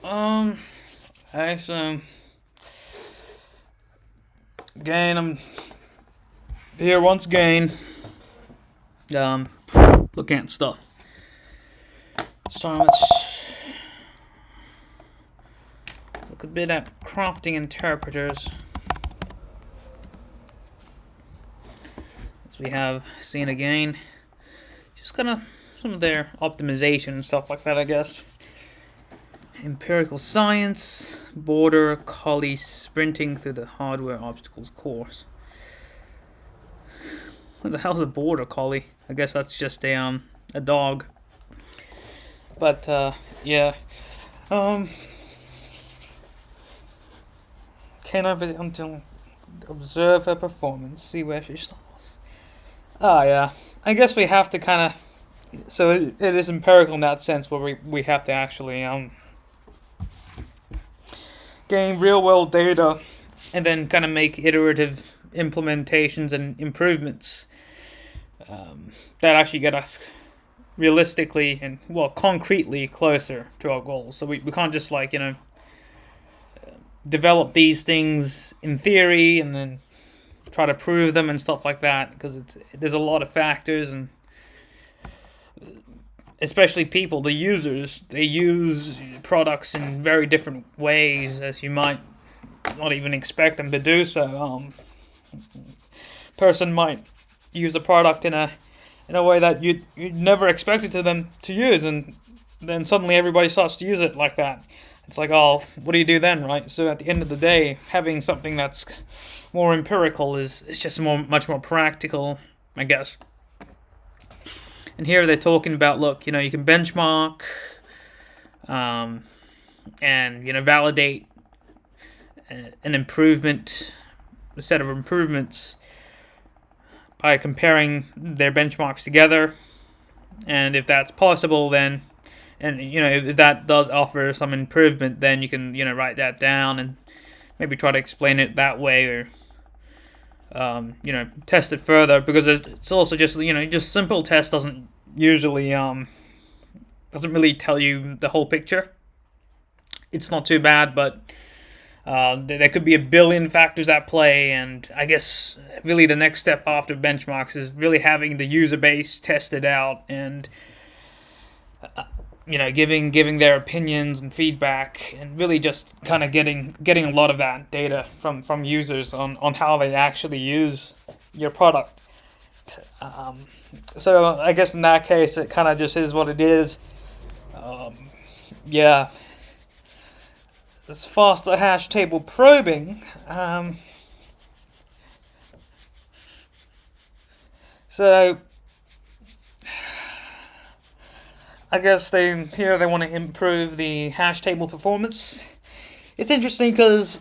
Okay, so again, I'm here once again. Um, Looking at stuff. So let's look a bit at crafting interpreters. As we have seen again, just kind of some of their optimization and stuff like that, I guess. Empirical science, border collie sprinting through the hardware obstacles course. What the hell's a border collie? I guess that's just a dog. But yeah. Um can I visit until observe her performance, see where she starts. Ah yeah. I guess we have to kinda so it is empirical in that sense where we have to actually gain real world data and then kind of make iterative implementations and improvements that actually get us realistically and well concretely closer to our goals. So we can't just like develop these things in theory and then try to prove them and stuff like that because there's a lot of factors and especially people, the users, they use products in very different ways as you might not even expect them to do so. Person might use a product in a way that you'd never expected to them to use, and then suddenly everybody starts to use it like that. It's like, oh, what do you do then, right? So at the end of the day, having something that's more empirical is just much more practical, I guess. And here they're talking about, look, you can benchmark, and validate an improvement, a set of improvements by comparing their benchmarks together, and if that's possible, then and if that does offer some improvement, then you can write that down and maybe try to explain it that way or test it further because it's also just just simple test doesn't usually doesn't really tell you the whole picture. It's not too bad, but there could be a billion factors at play, and I guess really the next step after benchmarks is really having the user base tested out and giving their opinions and feedback, and really just kind of getting a lot of that data from users on how they actually use your product. So I guess in that case, it kind of just is what it is. Yeah. As far as the hash table probing, so I guess they want to improve the hash table performance. It's interesting because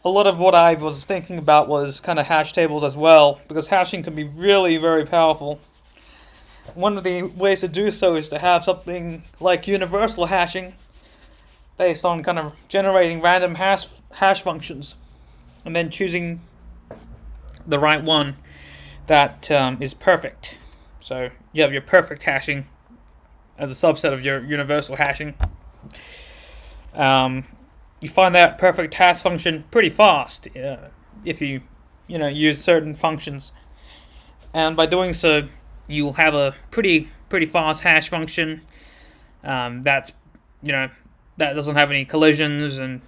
a lot of what I was thinking about was kind of hash tables as well, because hashing can be really very powerful. One of the ways to do so is to have something like universal hashing, based on kind of generating random hash functions, and then choosing the right one that is perfect. So you have your perfect hashing as a subset of your universal hashing. You find that perfect hash function pretty fast if you use certain functions, and by doing so, you'll have a pretty fast hash function that's that doesn't have any collisions and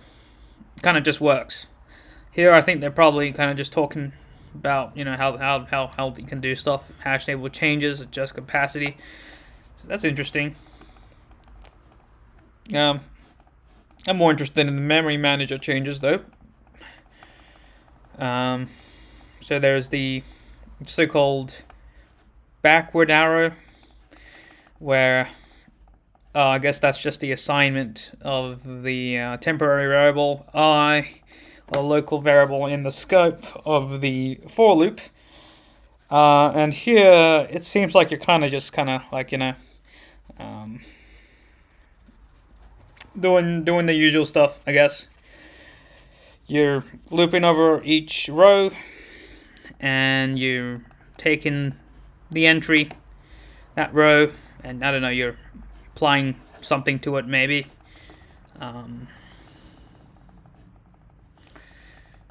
kind of just works. Here, I think they're probably kind of just talking about how they can do stuff, hash table changes, adjust capacity. So that's interesting. I'm more interested in the memory manager changes though. So there's the so-called backward arrow, where I guess that's just the assignment of the temporary variable I, a local variable in the scope of the for loop. And here it seems like you're kind of like doing the usual stuff, I guess. You're looping over each row, and you're taking the entry, that row, and I don't know, you're applying something to it maybe. Um,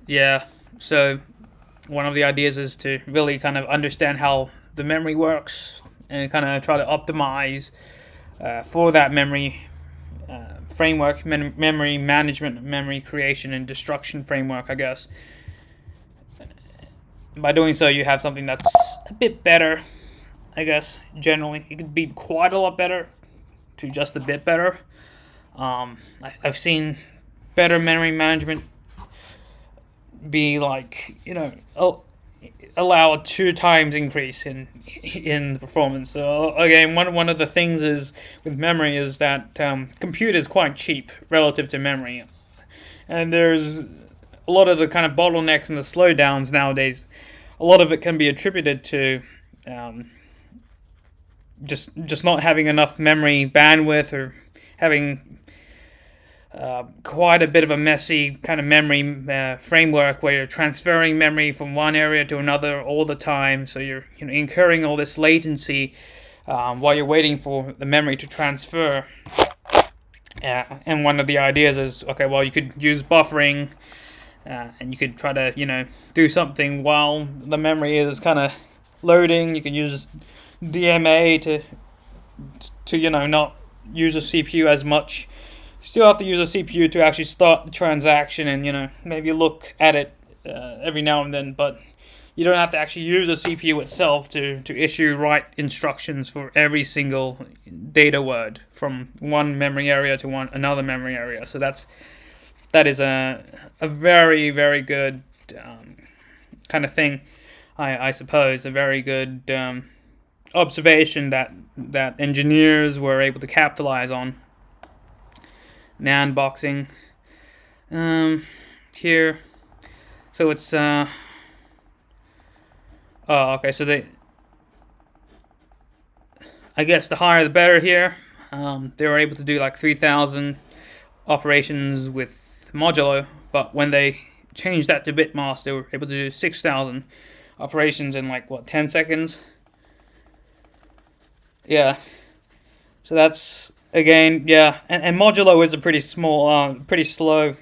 yeah, so one of the ideas is to really kind of understand how the memory works and kind of try to optimize for that memory framework, memory management, memory creation, and destruction framework, I guess. By doing so, you have something that's a bit better, I guess, generally. It could be quite a lot better to just a bit better. I've seen better memory management be like, allow a 2 times increase in performance. So again, one of the things is with memory is that compute is quite cheap relative to memory, and there's a lot of the kind of bottlenecks and the slowdowns nowadays. A lot of it can be attributed to um, just not having enough memory bandwidth, or having quite a bit of a messy kind of memory framework where you're transferring memory from one area to another all the time. So you're incurring all this latency while you're waiting for the memory to transfer. And one of the ideas is, okay, well, you could use buffering, and you could try to do something while the memory is kind of loading. You can use DMA to not use a CPU as much. You still have to use a CPU to actually start the transaction, and maybe look at it every now and then, but you don't have to actually use a CPU itself to issue write instructions for every single data word from one memory area to another memory area. So that is a very, very good kind of thing, I suppose. A very good observation that engineers were able to capitalize on. NAND boxing here. So it's okay. So I guess the higher the better here. They were able to do like 3,000 operations with modulo, but when they changed that to bitmask, they were able to do 6,000 operations in 10 seconds. Yeah. So that's again, yeah, and modulo is a pretty small, pretty slow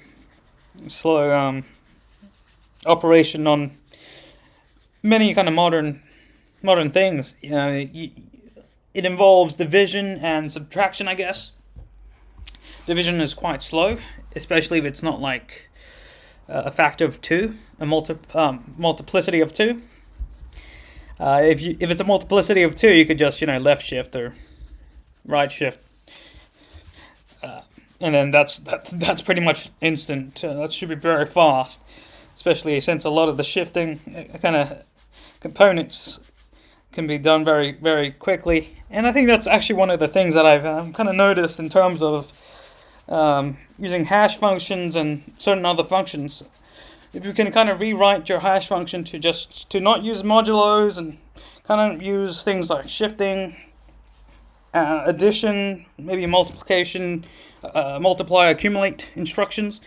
operation on many kind of modern things. It involves division and subtraction, I guess. Division is quite slow, especially if it's not like a factor of 2, a multiplicity of 2. If it's a multiplicity of 2, you could just left shift or right shift, and then that's pretty much instant. That should be very fast, especially since a lot of the shifting kind of components can be done very, very quickly. And I think that's actually one of the things that I've kind of noticed in terms of using hash functions and certain other functions. If you can kind of rewrite your hash function to not use modulos and kind of use things like shifting, addition, maybe multiplication, multiply, accumulate instructions,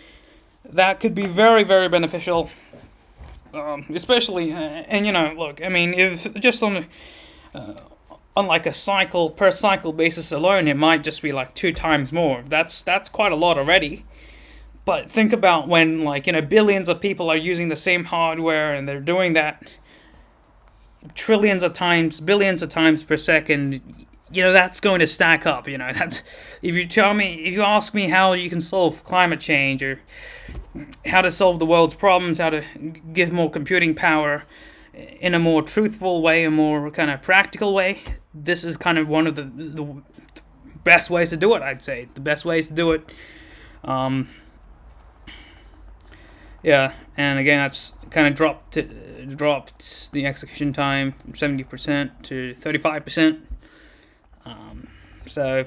that could be very, very beneficial. Especially, and look, I mean, if just on like a cycle per cycle basis alone, it might just be like 2 times more. That's quite a lot already. But think about when billions of people are using the same hardware and they're doing that trillions of times, billions of times per second. That's going to stack up. That's if you ask me how you can solve climate change, or how to solve the world's problems, how to give more computing power in a more truthful way, a more kind of practical way, this is kind of one of the best ways to do it, I'd say. The best ways to do it. Yeah, and again, that's kind of dropped the execution time from 70% to 35%. So,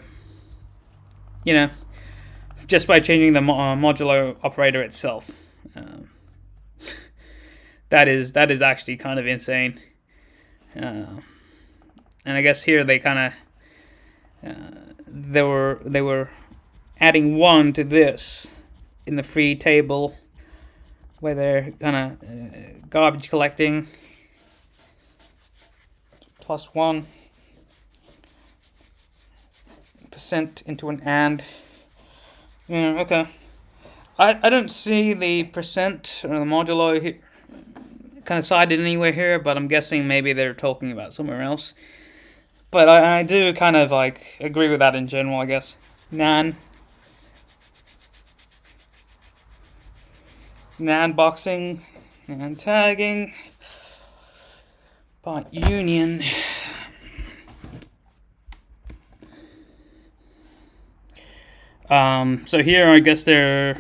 just by changing the modulo operator itself, that is actually kind of insane. And I guess here they kind of they were adding 1 to this in the free table, where they're kind of garbage collecting +1% into an AND Yeah, okay. I don't see the percent or the modulo kind of cited anywhere here, but I'm guessing maybe they're talking about somewhere else. But I do kind of like agree with that in general, I guess. Nan, nan boxing, nan tagging, by union. So here I guess they're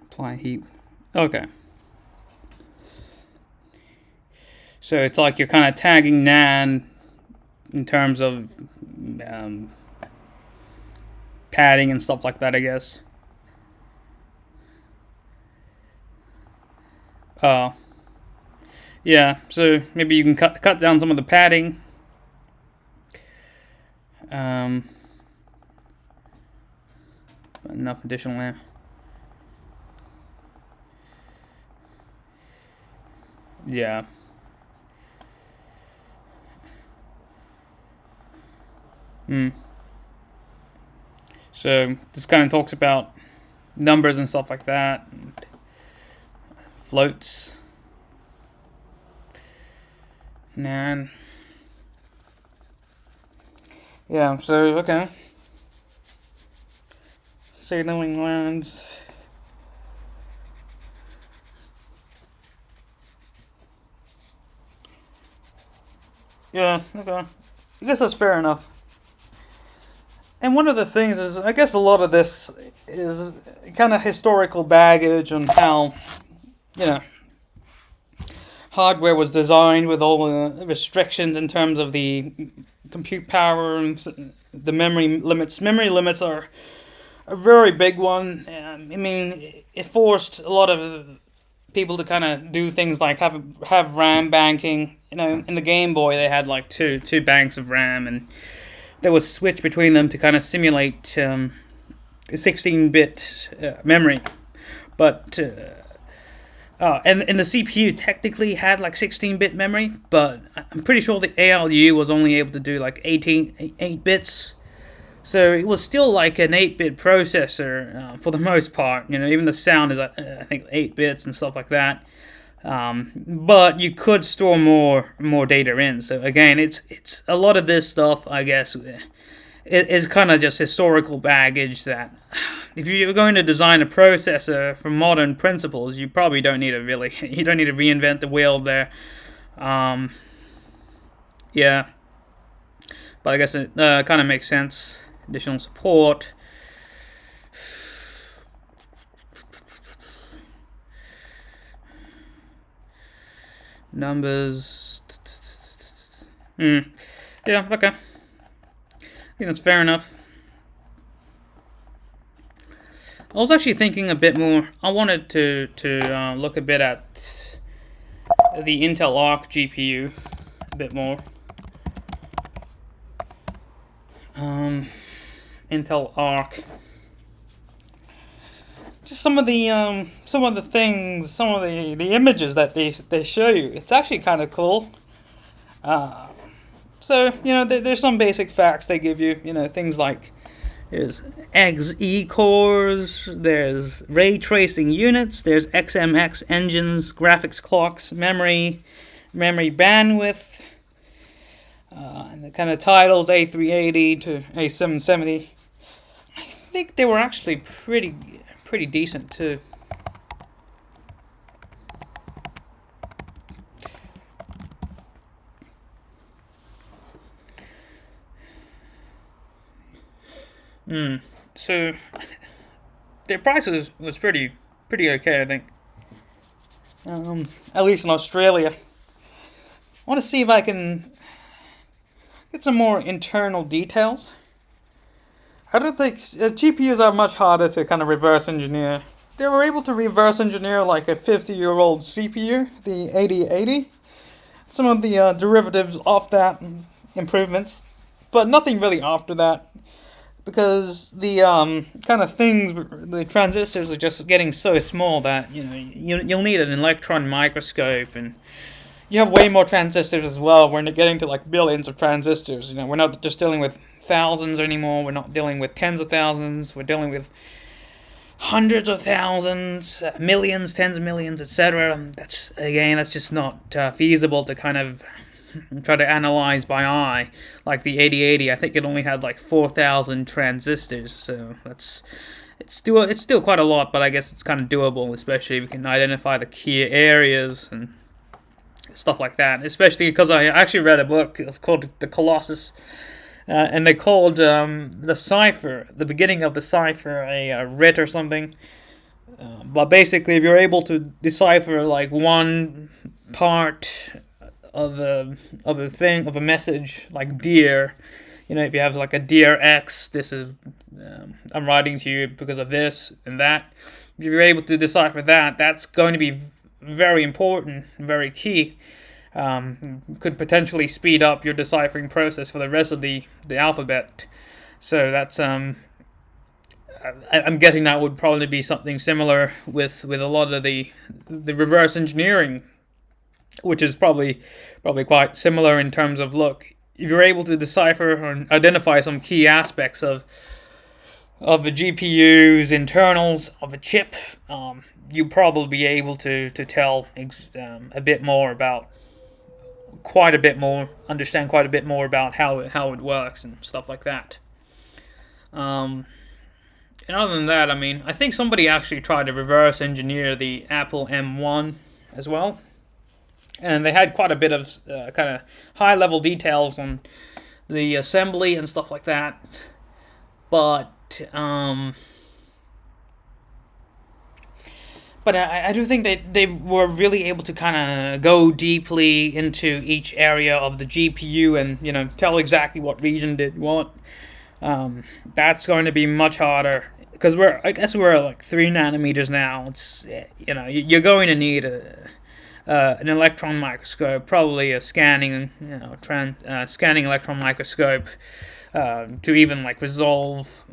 apply heap. Okay. So it's like you're kind of tagging nan in terms of um, padding and stuff like that, I guess. Uh, yeah, so maybe you can cut down some of the padding. Enough additional there. Yeah. So this kind of talks about numbers and stuff like that, and floats. Nan. Yeah, so okay. Signaling lands. Yeah, okay. I guess that's fair enough. And one of the things is, I guess a lot of this is kind of historical baggage on how, you know, hardware was designed with all the restrictions in terms of the compute power and the memory limits. Memory limits are a very big one. I mean, it forced a lot of people to kind of do things like have RAM banking. You know, in the Game Boy they had like two banks of RAM, and there was switch between them to kind of simulate 16-bit memory. But and the CPU technically had like 16-bit memory, but I'm pretty sure the ALU was only able to do like 8 bits. So it was still like an 8-bit processor for the most part. You know, even the sound is I think 8 bits and stuff like that. But you could store more data in. So again, it's a lot of this stuff, I guess, is kind of just historical baggage that if you're going to design a processor from modern principles, you probably don't need to reinvent the wheel there. Yeah, but I guess it kind of makes sense. Additional support. Numbers. Yeah, okay. I think that's fair enough. I was actually thinking a bit more. I wanted to look a bit at the Intel Arc GPU a bit more. Intel Arc. Just some of the things, some of the images that they show you. It's actually kind of cool. So you know, there's some basic facts they give you. You know, things like there's XE cores, there's ray tracing units, there's XMX engines, graphics clocks, memory bandwidth, and the kind of titles A380 to A770. I think they were actually pretty decent too. So their price was pretty okay, I think. At least in Australia. I want to see if I can get some more internal details. I don't think GPUs are much harder to kind of reverse engineer. They were able to reverse engineer like a 50-year-old CPU, the 8080. Some of the derivatives off that, improvements, but nothing really after that. Because the kind of things, the transistors are just getting so small that, you know, you'll need an electron microscope, and you have way more transistors as well. We're getting to like billions of transistors. We're not just dealing with thousands anymore. We're not dealing with tens of thousands. We're dealing with hundreds of thousands, millions, tens of millions, etc. That's just not feasible to kind of try to analyze by eye. Like the 8080, I think it only had like 4,000 transistors, so it's still quite a lot, but I guess it's kind of doable, especially if we can identify the key areas and stuff like that. Especially because I actually read a book. It's called The Colossus, and they called the cipher, the beginning of the cipher, a writ or something. But basically, if you're able to decipher like one part of a message, like dear, if you have like a dear X, this is I'm writing to you because of this and that. If you're able to decipher that, that's going to be very important, very key. Could potentially speed up your deciphering process for the rest of the alphabet. So that's I'm guessing that would probably be something similar with a lot of the reverse engineering, which is probably quite similar in terms of, look, if you're able to decipher or identify some key aspects of the GPU's internals of a chip, you'll probably be able to tell a bit more about understand quite a bit more about how it works and stuff like that. And other than that, I mean, I think somebody actually tried to reverse engineer the Apple M1 as well, and they had quite a bit of kind of high level details on the assembly and stuff like that. But I do think that they were really able to kind of go deeply into each area of the GPU and tell exactly what region did what. That's going to be much harder because I guess we're like 3 nanometers now. It's you're going to need an electron microscope, probably a scanning scanning electron microscope to even like resolve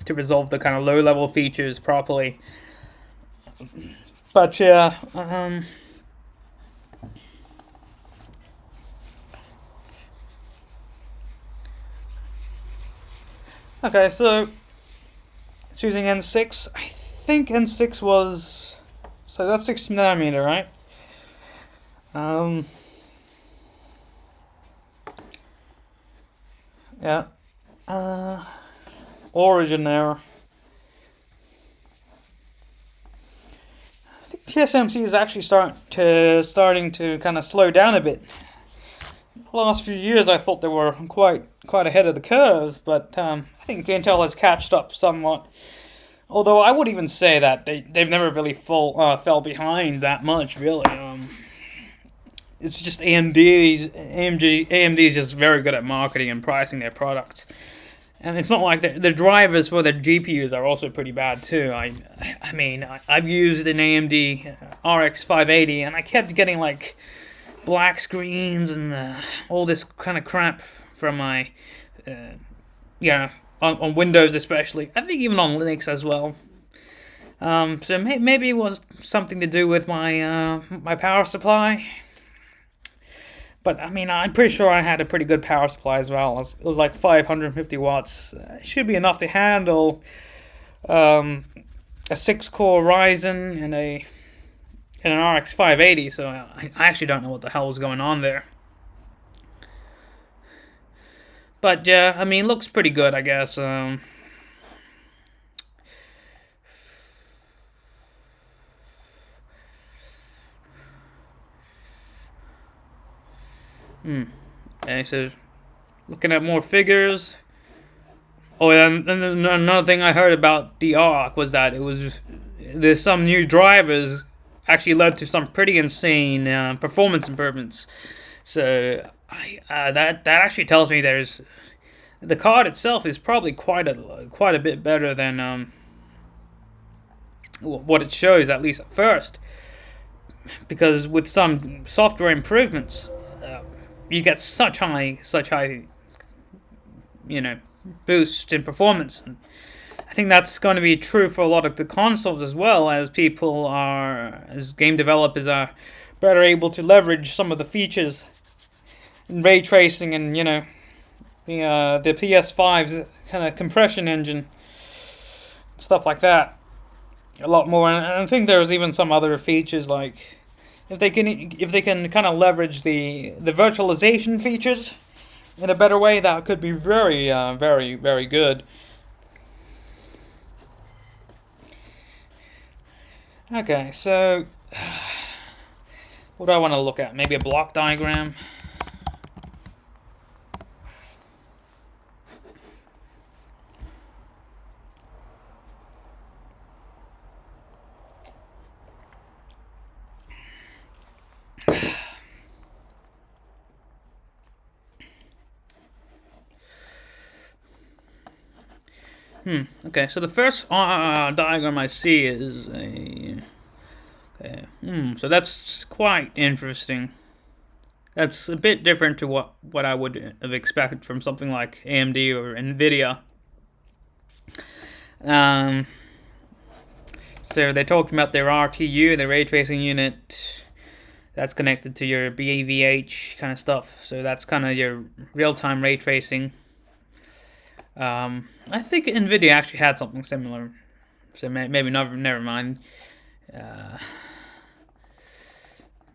the kind of low level features properly. But yeah, okay, so it's using N6. I think N6 was, so that's 6 nanometer, right? Yeah. Origin error. I think TSMC is actually starting to kind of slow down a bit. The last few years, I thought they were quite ahead of the curve, but I think Intel has catched up somewhat. Although I would even say that they've never really fell behind that much, really. It's just AMD is just very good at marketing and pricing their products. And it's not like the drivers for their GPUs are also pretty bad too. I mean, I've used an AMD RX 580 and I kept getting like black screens and all this kind of crap from my, on Windows especially. I think even on Linux as well. So maybe it was something to do with my power supply. But I mean, I'm pretty sure I had a pretty good power supply as well. It was like 550 watts. It should be enough to handle a 6-core Ryzen and an RX 580. So I actually don't know what the hell was going on there. But yeah, I mean, looks pretty good, I guess. Okay, so looking at more figures. Oh, yeah, and another thing I heard about the ARC was that there's some new drivers actually led to some pretty insane performance improvements. So that actually tells me the card itself is probably quite a bit better than what it shows, at least at first, because with some software improvements, you get such high, boost in performance. And I think that's going to be true for a lot of the consoles as well, as game developers are better able to leverage some of the features in ray tracing and, you know, the PS5's kind of compression engine, stuff like that. A lot more, and I think there's even some other features like if they can kind of leverage the virtualization features in a better way, that could be very very good. Okay, so what do I want to look at? Maybe a block diagram. Okay, so the first diagram I see is a... Okay, so that's quite interesting. That's a bit different to what I would have expected from something like AMD or NVIDIA. So they talked about their RTU, their ray tracing unit. That's connected to your BAVH kind of stuff. So that's kind of your real-time ray tracing. I think NVIDIA actually had something similar. So maybe never mind.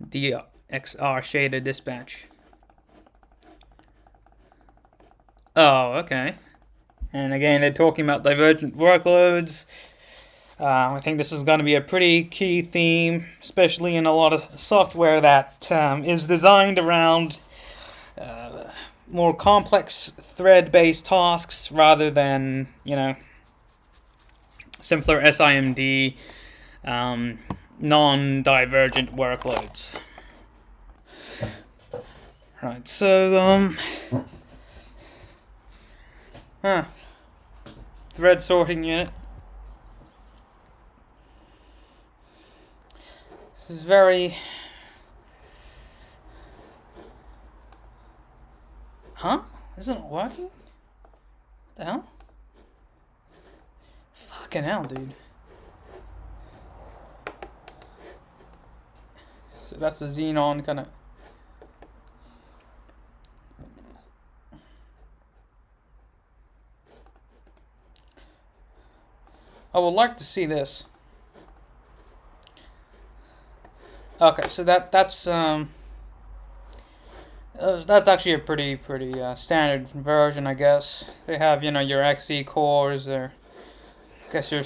DXR shader dispatch. Oh, okay. And again, they're talking about divergent workloads. I think this is going to be a pretty key theme, especially in a lot of software that is designed around more complex thread-based tasks rather than, you know, simpler SIMD, non-divergent workloads. Right, so, thread sorting unit. This is very... Huh? Isn't it working? What the hell? Fucking hell, dude. So that's the Xenon kind of... I would like to see this. Okay, so that's actually a pretty standard version, I guess. They have, you know, your Xe cores, or I guess your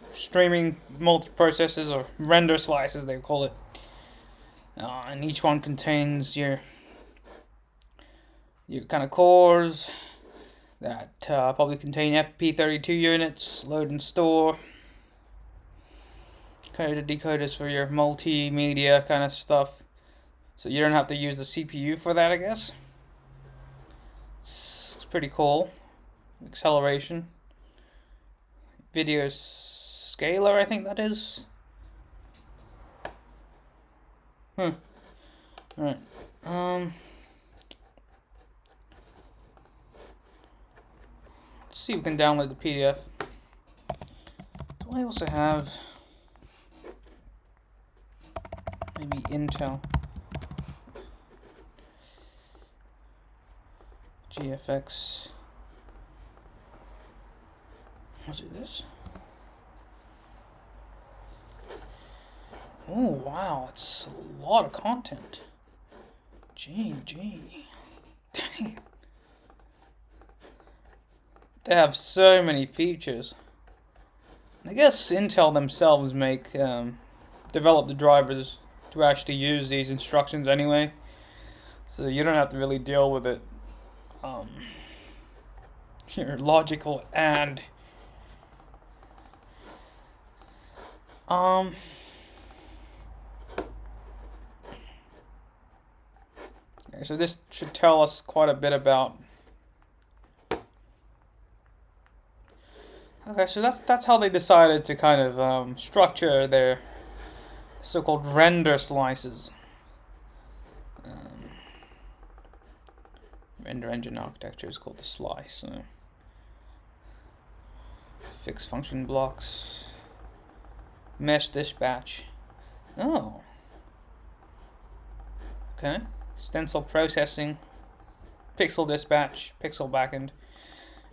streaming multiprocessors or render slices they call it, and each one contains your kind of cores that probably contain FP32 units, load and store, decoders for your multimedia kind of stuff. So you don't have to use the CPU for that, I guess. It's pretty cool. Acceleration. Video scaler, I think that is. Alright. Let's see if we can download the PDF. Do I also have maybe Intel? GFX. Was it this? Oh wow, that's a lot of content. Gee. Dang. They have so many features. I guess Intel themselves develop the drivers to actually use these instructions anyway, so you don't have to really deal with it. Your logical and okay, so this should tell us quite a bit about. Okay, so that's how they decided to kind of structure their so-called render slices. Render engine architecture is called the slice. Fixed function blocks. Mesh dispatch. Oh. Okay. Stencil processing, pixel dispatch, pixel backend.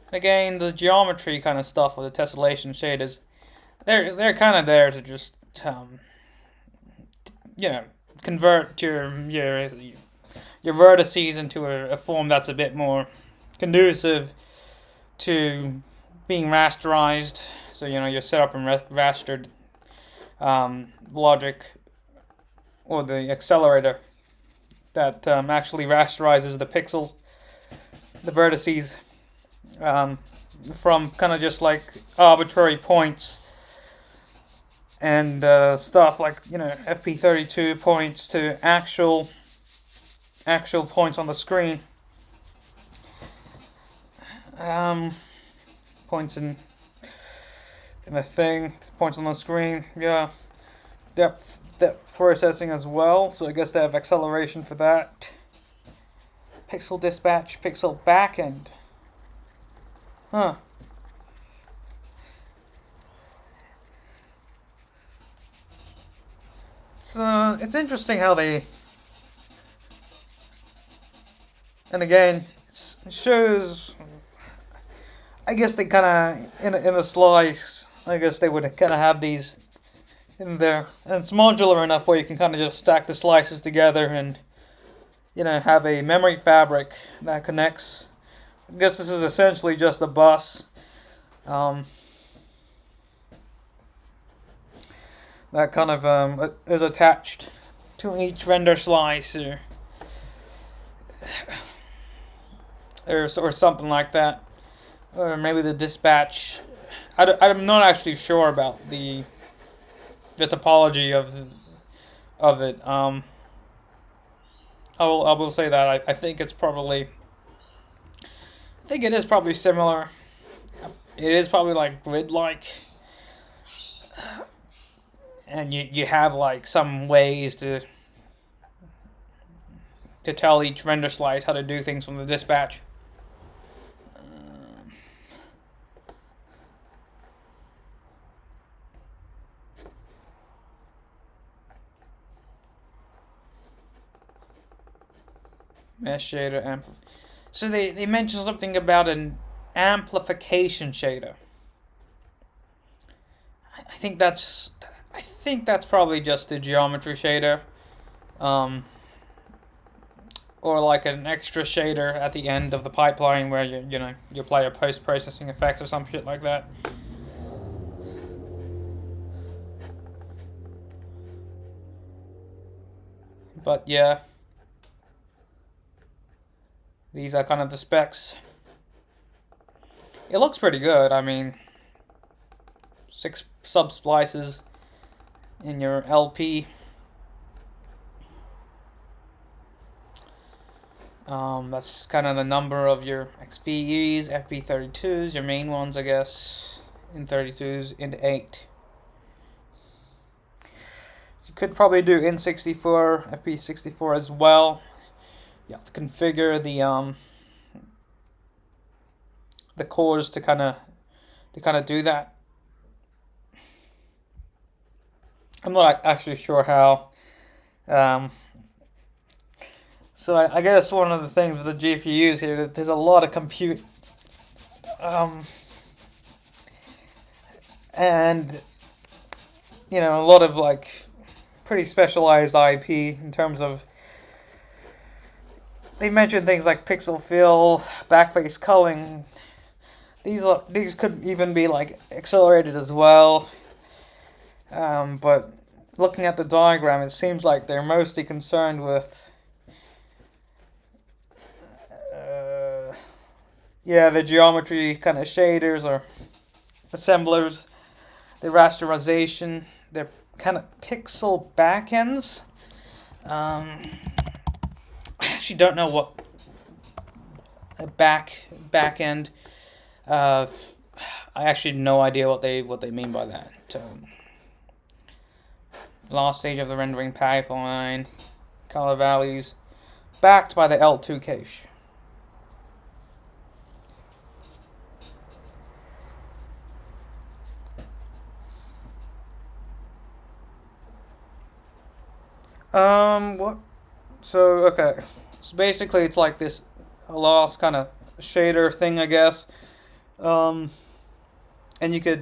And again, the geometry kind of stuff with the tessellation shaders, they're kind of there to just you know, convert your vertices into a form that's a bit more conducive to being rasterized. So you're set up in rastered logic, or the accelerator that actually rasterizes the pixels, the vertices, from kind of just like arbitrary points and stuff like FP32 points to actual points on the screen. Points in the thing, points on the screen. Yeah, depth processing as well. So I guess they have acceleration for that. Pixel dispatch, pixel backend. Huh. It's interesting how they, and again, it shows. I guess they kind of in a slice. I guess they would kind of have these in there, and it's modular enough where you can kind of just stack the slices together and have a memory fabric that connects. I guess this is essentially just a bus. That kind of is attached to each render slice or something like that, or maybe the dispatch. I'm not actually sure about the topology of it. I will say that I think it's probably. I think it is probably similar. It is probably like grid-like. And you have like some ways to tell each render slice how to do things from the dispatch. Mesh shader So they mentioned something about an amplification shader. I think that's probably just a geometry shader, or like an extra shader at the end of the pipeline where you apply a post processing effect or some shit like that. But yeah, these are kind of the specs. It looks pretty good. I mean, 6 sub splices in your LP. That's kind of the number of your XVEs, FP32s, your main ones, I guess, in 32s into 8. So you could probably do N64, FP64 as well. You have to configure the cores to kind of do that. I'm not actually sure how. So I guess one of the things with the GPUs here, there's a lot of compute, and a lot of like pretty specialized IP in terms of. They mentioned things like pixel fill, backface culling. These could even be like accelerated as well. But looking at the diagram, it seems like they're mostly concerned with the geometry kind of shaders or assemblers, the rasterization, their kind of pixel backends. I actually don't know what a back end. I actually have no idea what they mean by that. Last stage of the rendering pipeline, color values, backed by the L2 cache. What So okay, so basically it's like this lost kind of shader thing, I guess. Um, and you're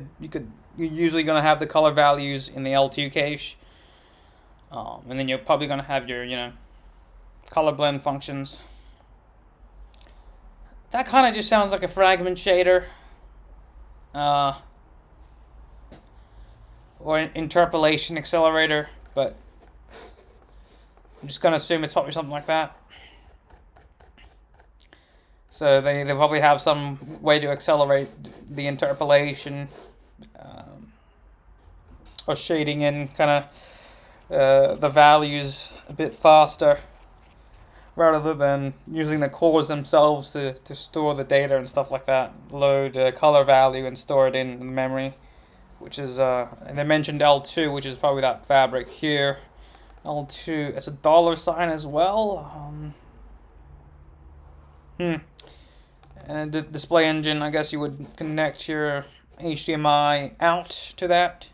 usually gonna have the color values in the L2 cache, and then you're probably gonna have your color blend functions. That kind of just sounds like a fragment shader, uh, or an interpolation accelerator, but I'm just gonna assume it's probably something like that. So they probably have some way to accelerate the interpolation, or shading in kind of the values a bit faster, rather than using the cores themselves to store the data and stuff like that. Load a color value and store it in the memory, which is, and they mentioned L2, which is probably that fabric here. L2, it's a $sign as well. And the display engine, I guess you would connect your HDMI out to that.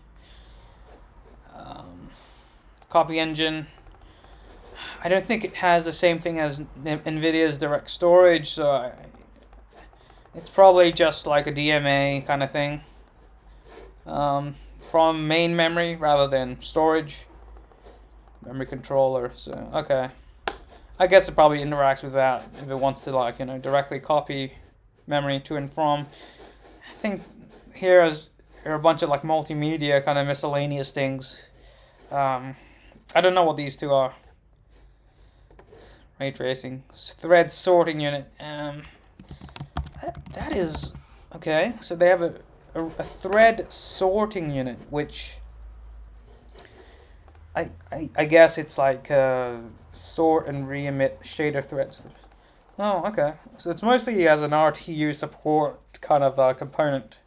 Copy engine, I don't think it has the same thing as NVIDIA's direct storage, so it's probably just like a DMA kind of thing, from main memory rather than storage. Memory controller, so okay. I guess it probably interacts with that if it wants to, like, directly copy memory to and from. I think here are a bunch of like multimedia kind of miscellaneous things. I don't know what these two are. Ray tracing, thread sorting unit. That is okay. So they have a thread sorting unit, which I guess it's like sort and re-emit shader threads. Oh, okay. So it's mostly as an RTU support kind of component.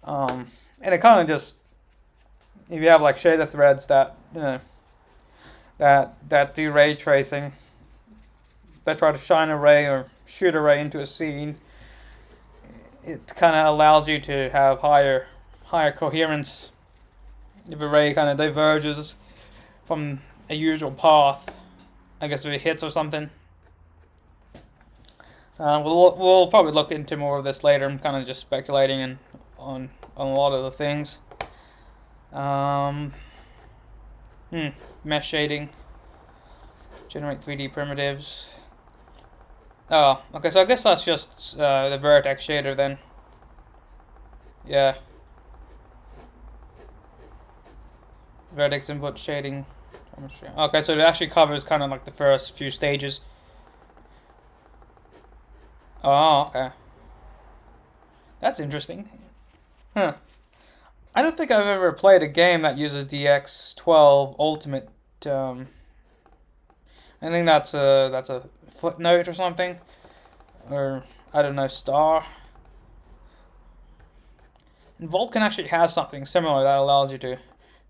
And it kind of just, if you have like shader threads that that do ray tracing, that try to shine a ray or shoot a ray into a scene, it kind of allows you to have higher coherence if a ray kind of diverges from a usual path. I guess if it hits or something. We'll probably look into more of this later. I'm kind of just speculating on a lot of the things. Mesh shading. Generate 3D primitives. Oh, okay, so I guess that's just the vertex shader then. Yeah. Vertex input shading. Okay, so it actually covers kind of like the first few stages. Oh, okay. That's interesting. Huh. I don't think I've ever played a game that uses DX12 Ultimate. I think that's a footnote or something, or I don't know, star. And Vulkan actually has something similar that allows you to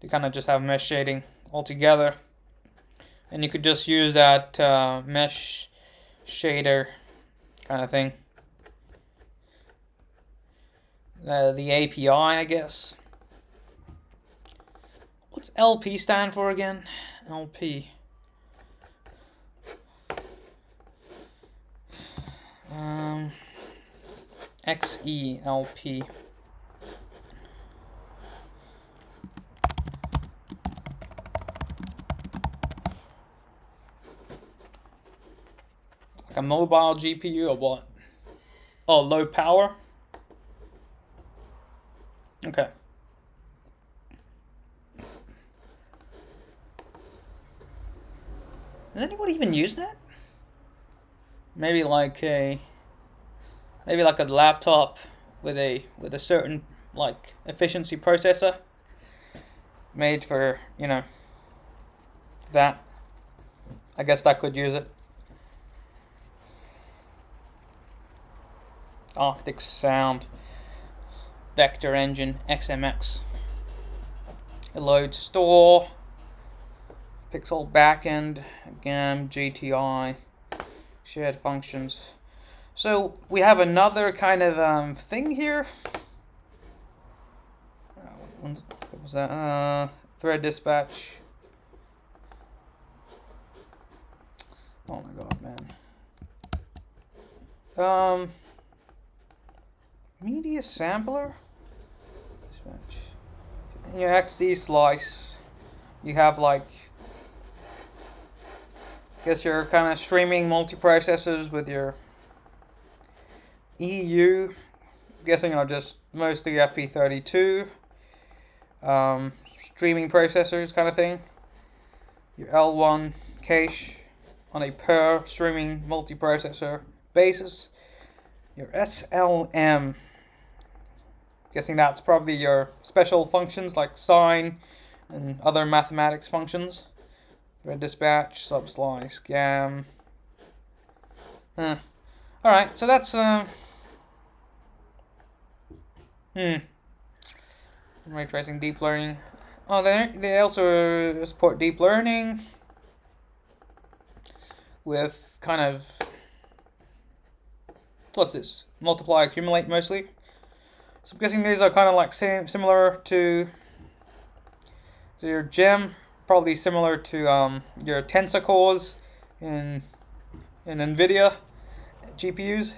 kind of just have mesh shading altogether, and you could just use that mesh shader kind of thing. The API, I guess. What's LP stand for again? LP. XELP. Like a mobile GPU or what? Oh, low power? Okay. Does anyone even use that? Maybe like a laptop with a certain like efficiency processor made for, that. I guess that could use it. Arctic Sound Vector Engine XMX. Load store. Pixel backend, GAM, GTI, shared functions. So we have another kind of thing here. What was that? Thread dispatch. Oh my god, man. Media sampler? In your XD slice, you have like, I guess your kind of streaming multiprocessors with your EU, I'm guessing are just mostly FP32, streaming processors kind of thing. Your L1 cache on a per streaming multiprocessor basis. Your SLM, guessing that's probably your special functions like sign and other mathematics functions. Red dispatch, subslice, gam. Alright, so that's ray tracing, deep learning. Oh, they also support deep learning with kind of, what's this? Multiply, accumulate mostly. So I'm guessing these are kind of like similar to your gem, probably similar to your tensor cores in NVIDIA GPUs,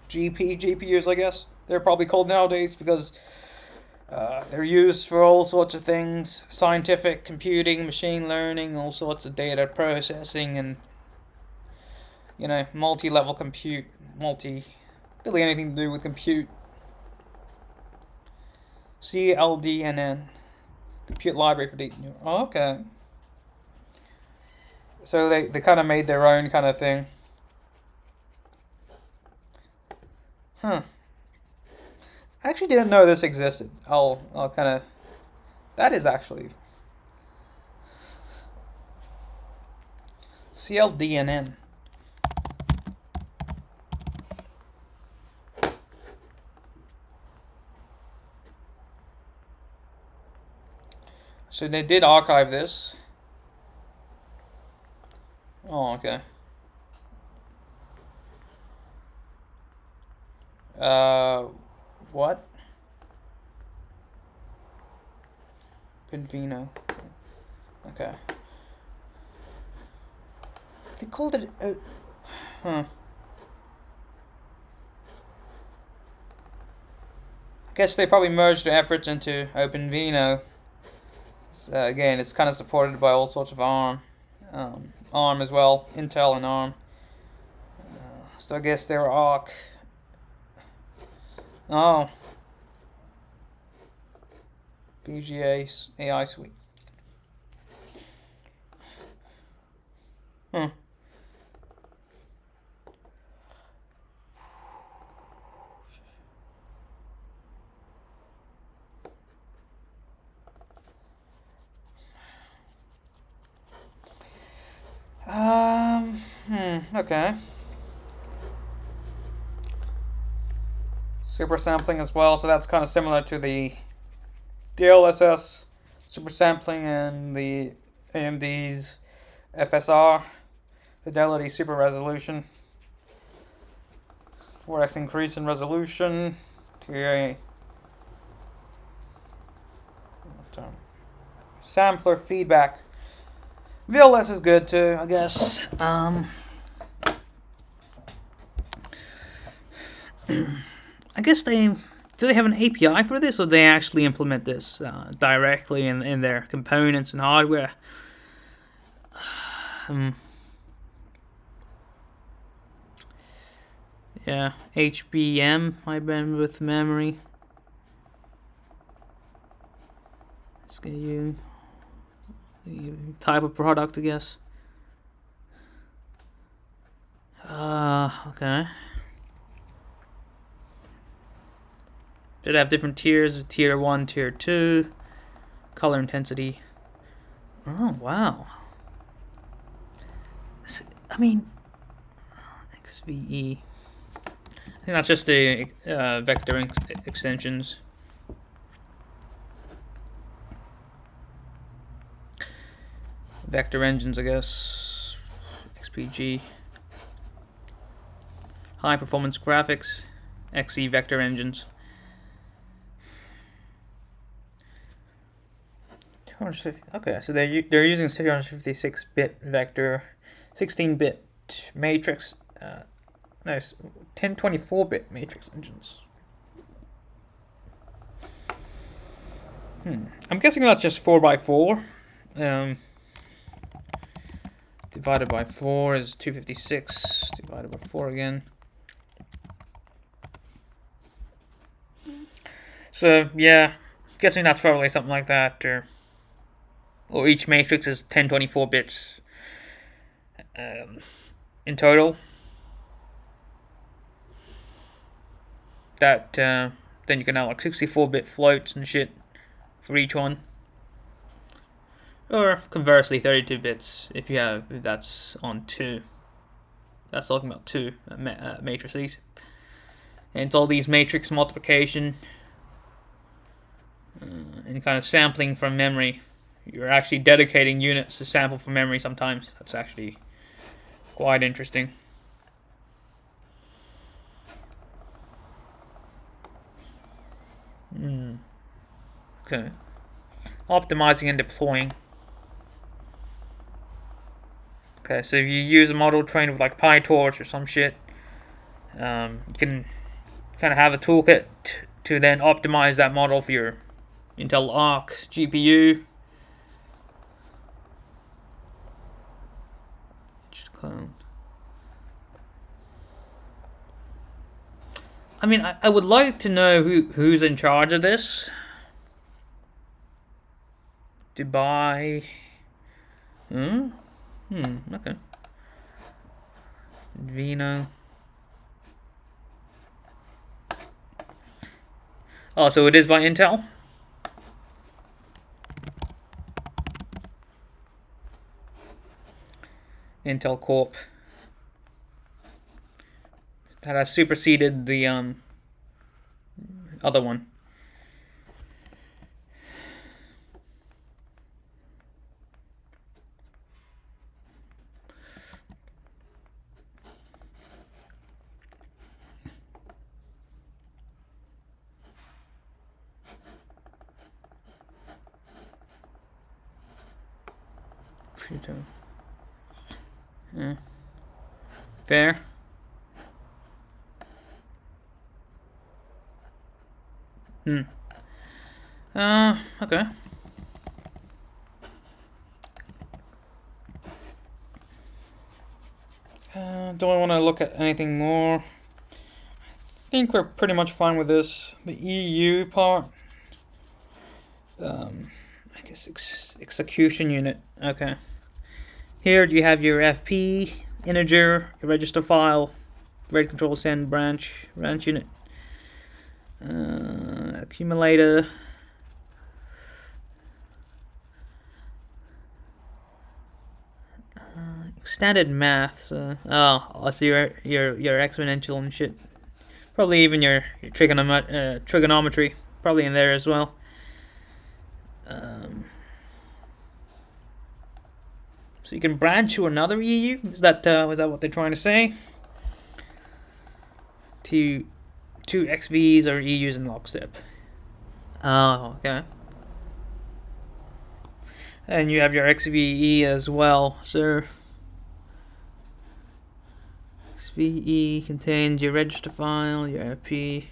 GPUs, I guess they're probably called nowadays, because they're used for all sorts of things: scientific computing, machine learning, all sorts of data processing, and multi-level compute, really anything to do with compute. CLDNN, Compute Library for Deep Neural. Oh, okay. So they kind of made their own kind of thing. Huh. I actually didn't know this existed. I'll kind of. That is actually CLDNN. So they did archive this. Oh, okay. What? Pinvino. Okay. They called it. I guess they probably merged their efforts into OpenVINO. So again, it's kind of supported by all sorts of ARM. ARM as well, Intel and ARM. So I guess they were ARC. Oh. BGA AI Suite. Huh. Okay. Super sampling as well, so that's kind of similar to the DLSS super sampling and the AMD's FSR, Fidelity Super Resolution. 4x increase in resolution to a sampler feedback. VLS is good too, I guess. I guess do they have an API for this, or do they actually implement this directly in their components and hardware? Yeah, HBM, high bandwidth memory. SKU, the type of product, I guess. Okay. Did have different tiers: tier 1, tier 2, color intensity. Oh, wow. I mean, XVE. I think that's just the vector extensions. Vector engines, I guess. XPG. High performance graphics. XE vector engines. Okay, so they're using 256-bit vector 16-bit matrix. No, 1024-bit matrix engines. I'm guessing that's just 4x4. Divided by 4 is 256. Divided by 4 again. So, yeah, guessing that's probably something like that. Or each matrix is 1024 bits in total. That, then you can have like 64-bit floats and shit for each one. Or conversely, 32 bits if that's on 2. That's talking about 2 matrices. And it's all these matrix multiplication and kind of sampling from memory. You're actually dedicating units to sample from memory sometimes. That's actually quite interesting. Okay. Optimizing and deploying. Okay, so if you use a model trained with like PyTorch or some shit, you can kind of have a toolkit to then optimize that model for your Intel Arc GPU. Just clone. I mean, I would like to know who's in charge of this. Dubai. Okay. Vino. Oh, so it is by Intel? Intel Corp. That has superseded the other one. Yeah. Fair. Okay. Do I want to look at anything more? I think we're pretty much fine with this. The EU part. I guess execution unit. Okay. Here you have your FP, integer, your register file, RAID control send branch unit, accumulator, extended math. So, I see your exponential and shit. Probably even your trigonometry, probably in there as well. So you can branch to another EU. Is that what they're trying to say? Two XVs or EUs in lockstep. Oh, okay. And you have your XVE as well, sir. XVE contains your register file, your FP.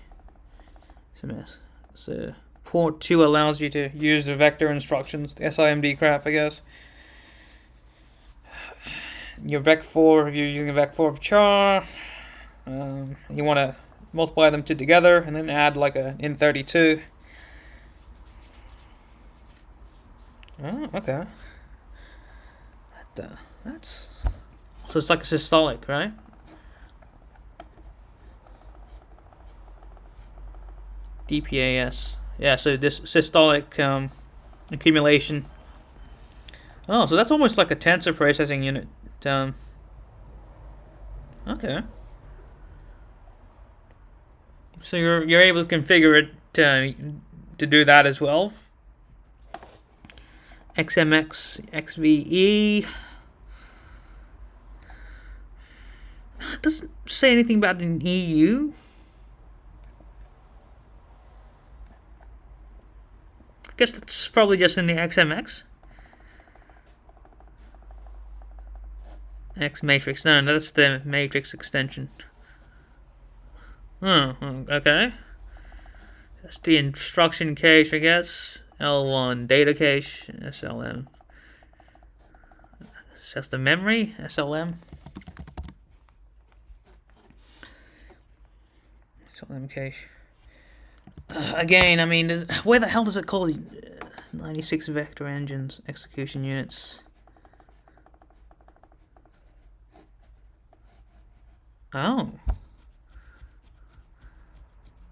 So port 2 allows you to use the vector instructions, the SIMD crap, I guess. Your vec4, if you're using a vec4 of char, you want to multiply them two together and then add like a in32. Oh, okay. That's so it's like a systolic, right? DPAS. Yeah, so this systolic accumulation. Oh, so that's almost like a tensor processing unit. Okay. So you're able to configure it to do that as well. XMX XVE doesn't say anything about an EU. I guess that's probably just in the XMX. X matrix. No, that's the matrix extension. Oh, okay. That's the instruction cache, I guess. L1 data cache, SLM. That's the memory, SLM. SLM cache. Again, I mean, where the hell does it call 96 vector engines, execution units? Oh.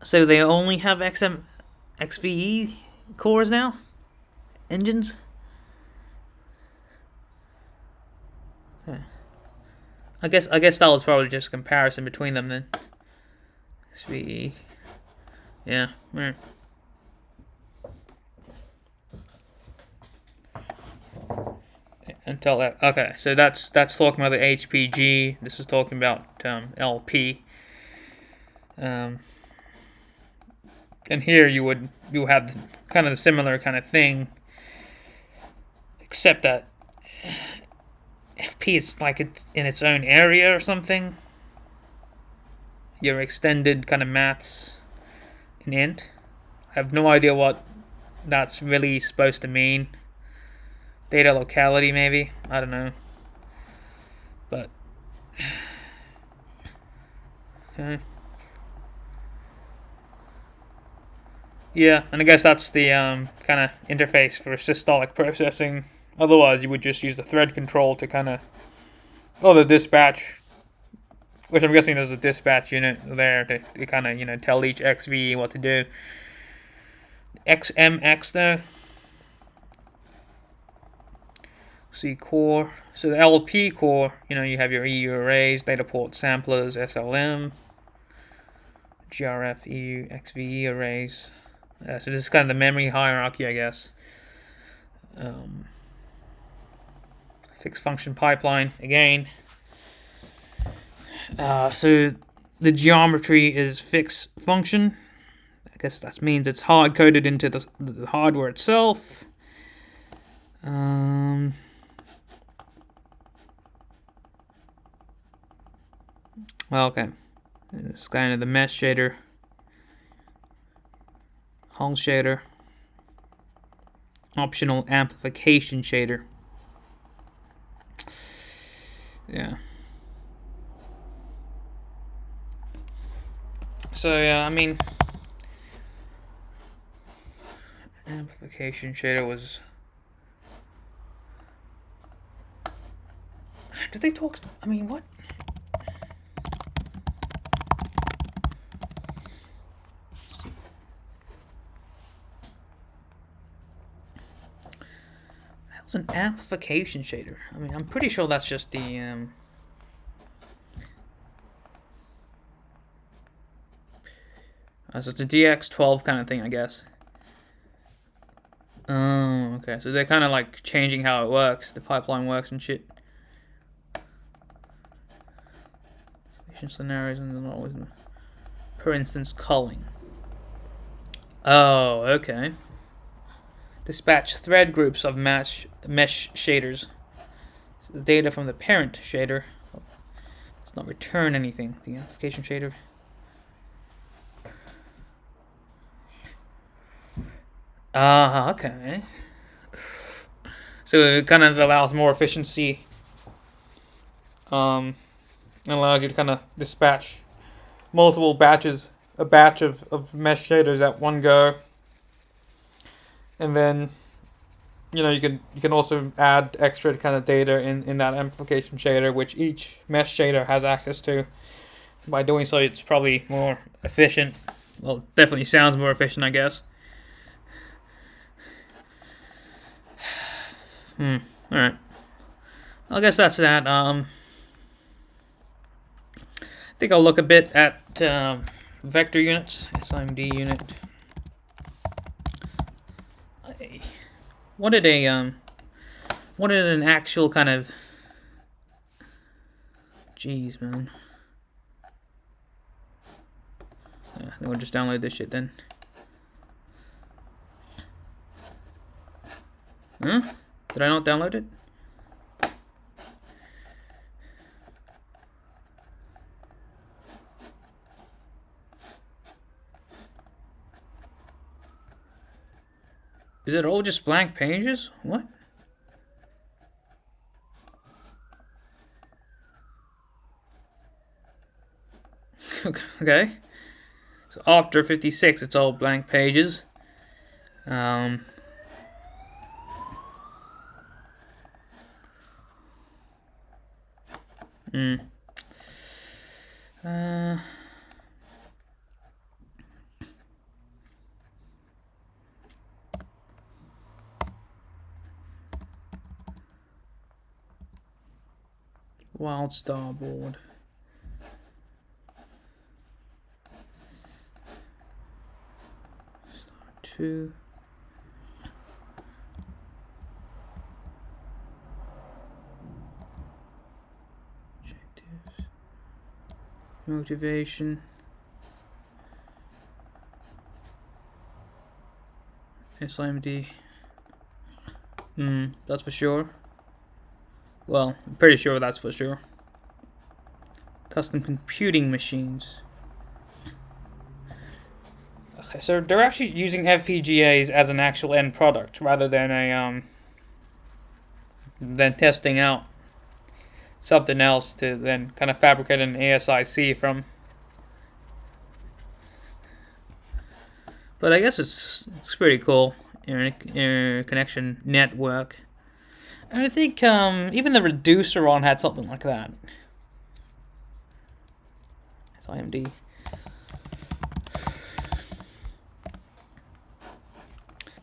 So they only have XVE cores now? Engines? Okay. I guess that was probably just a comparison between them then. XVE. Yeah. Right. Until that. Okay, so that's talking about the HPG. This is talking about LP. And here you have kind of the similar kind of thing, except that FP is like it's in its own area or something. Your extended kind of maths in int. I have no idea what that's really supposed to mean. Data locality, maybe? I don't know. But okay. Yeah, and I guess that's the kind of interface for systolic processing. Otherwise, you would just use the thread control to kind of, the dispatch, which I'm guessing there's a dispatch unit there to kind of, tell each XVE what to do. XMX though. See core. So the LP core, you have your EU arrays, data port samplers, SLM, GRF, EU, XVE arrays. So this is kind of the memory hierarchy, I guess. Fixed function pipeline again. So the geometry is fixed function. I guess that means it's hard coded into the hardware itself. Well, okay. This is kind of the mesh shader. Hall shader. Optional amplification shader. Yeah. So yeah, I mean, amplification shader was. Did they talk? I mean, what? That was an amplification shader. I mean, I'm pretty sure that's just the so it's a DX12 kind of thing, I guess. Oh, okay. So they're kind of like changing how it works, the pipeline works and shit. Scenarios and then always, for instance, culling. Oh, okay. Dispatch thread groups of mesh shaders. So the data from the parent shader does not return anything. The amplification shader. Okay. So it kind of allows more efficiency. It allows you to kind of dispatch multiple batches, a batch of mesh shaders at one go. And then, you can also add extra kind of data in that amplification shader, which each mesh shader has access to. By doing so, it's probably more efficient. Well, it definitely sounds more efficient, I guess. Alright. I guess that's that. I think I'll look a bit at vector units, SIMD unit. What did an actual kind of, jeez, man. I think we'll just download this shit then. Huh? Did I not download it? Is it all just blank pages? What? Okay. So after 56, it's all blank pages. Um, mm. Wild Starboard. Star 2. Objectives. Motivation. SIMD. That's for sure. Well, I'm pretty sure that's for sure. Custom computing machines. Okay, so they're actually using FPGAs as an actual end product rather than a than testing out something else to then kind of fabricate an ASIC from. But I guess it's pretty cool. Interconnection network. And I think even the Reduceron had something like that. SIMD.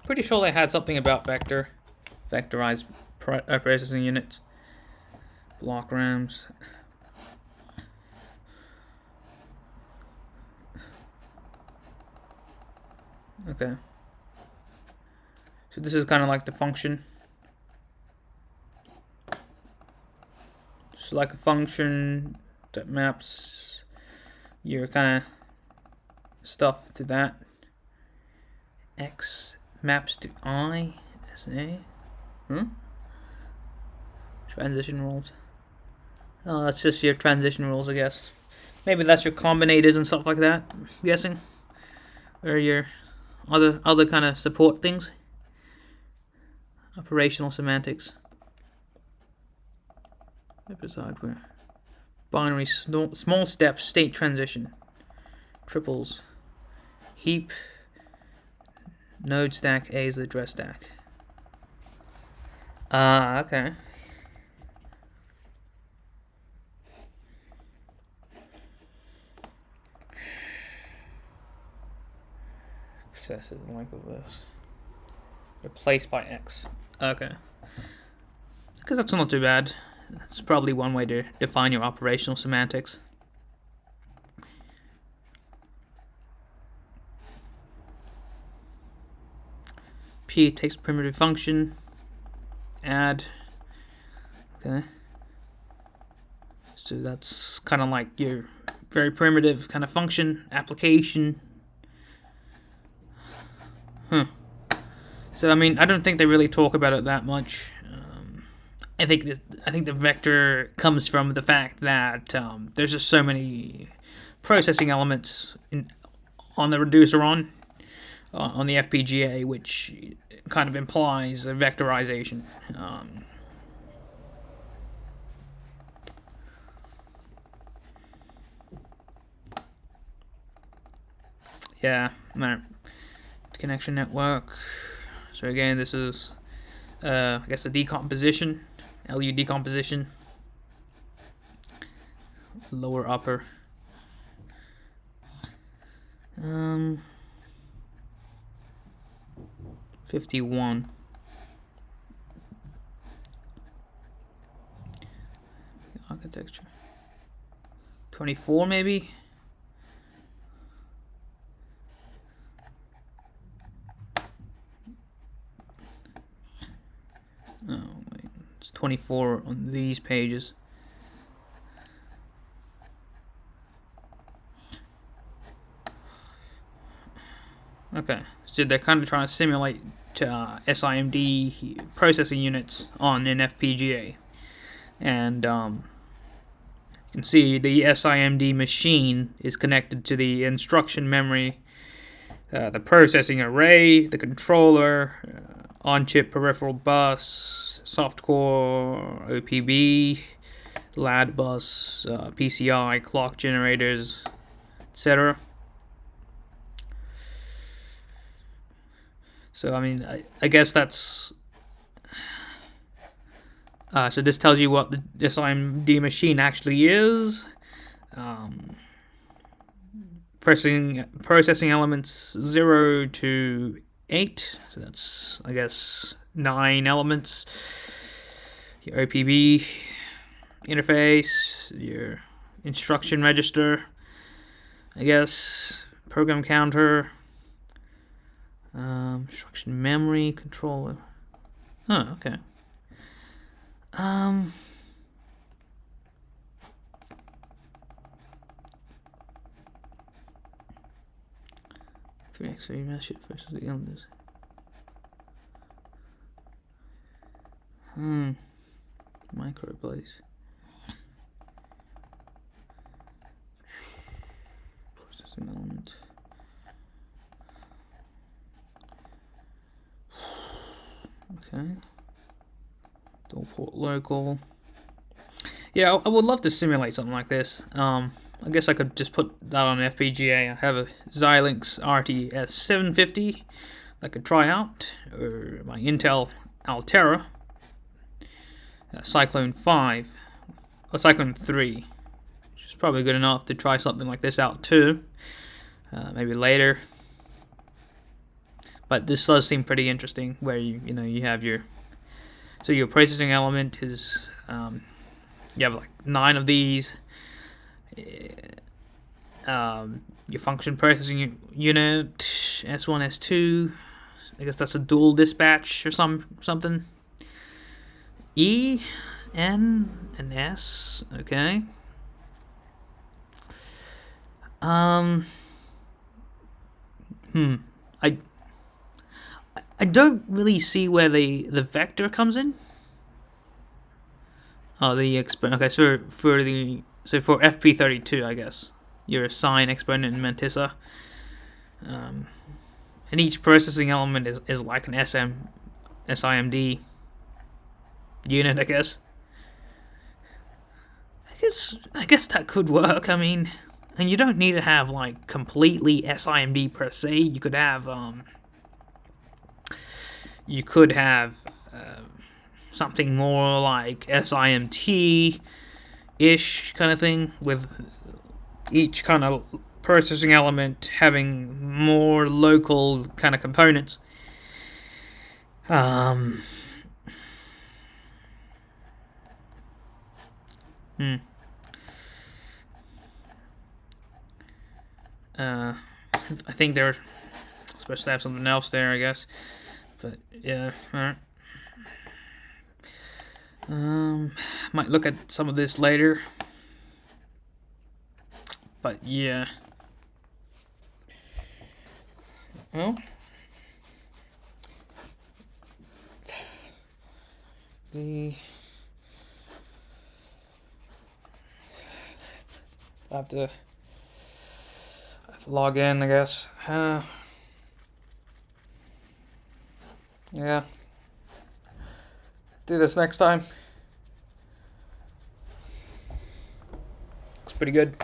Pretty sure they had something about vectorized processing units, block RAMs. Okay. So this is kind of like the function. It's like a function that maps your kind of stuff to that. X maps to I, SA. Transition rules. Oh, that's just your transition rules, I guess. Maybe that's your combinators and stuff like that, I'm guessing. Or your other kind of support things. Operational semantics. Episode where binary small steps state transition. Triples. Heap. Node stack A is the address stack. Okay. This is the length of this. Replaced by X. Okay. Because that's not too bad. That's probably one way to define your operational semantics. P takes primitive function. Add. Okay. So that's kind of like your very primitive kind of function application. So I mean, I don't think they really talk about it that much. I think the vector comes from the fact that there's just so many processing elements on the Reduceron on the FPGA, which kind of implies a vectorization. Yeah, connection network. So again, this is, I guess, a decomposition, LU decomposition, lower upper. 51. Architecture. 24 maybe. Oh, wait. It's 24 on these pages. Okay, so they're kind of trying to simulate SIMD processing units on an FPGA. And you can see the SIMD machine is connected to the instruction memory the processing array, the controller, on-chip peripheral bus, soft-core OPB, LAD bus, PCI, clock generators, etc. So I mean, I guess that's. So this tells you what the SIMD machine actually is. Processing elements 0 to 8. So that's, I guess, 9 elements. Your OPB interface, your instruction register, I guess, program counter, instruction memory, controller. Huh, okay. 3x3 message versus the illness. Micro place. Processing element. Okay. Dual port local. Yeah, I would love to simulate something like this. I guess I could just put that on an FPGA. I have a Xilinx RTS 750 that I could try out, or my Intel Altera Cyclone 5, or Cyclone 3, which is probably good enough to try something like this out too, maybe later. But this does seem pretty interesting, where you have your processing element is you have like 9 of these. Your function processing unit S1 S2. I guess that's a dual dispatch or something. E, N, and S. Okay. I don't really see where the vector comes in. Oh, the exponent. Okay, so for FP32, I guess your sine exponent in Mantissa, and each processing element is like an SIMD unit, I guess. I guess that could work. I mean, and you don't need to have like completely SIMD per se. You could have something more like SIMT-ish kind of thing, with each kind of processing element having more local kind of components. I think they're supposed to have something else there, I guess. But yeah, alright. Might look at some of this later. But yeah. Well, I have to log in, I guess. Yeah. Do this next time. Looks pretty good.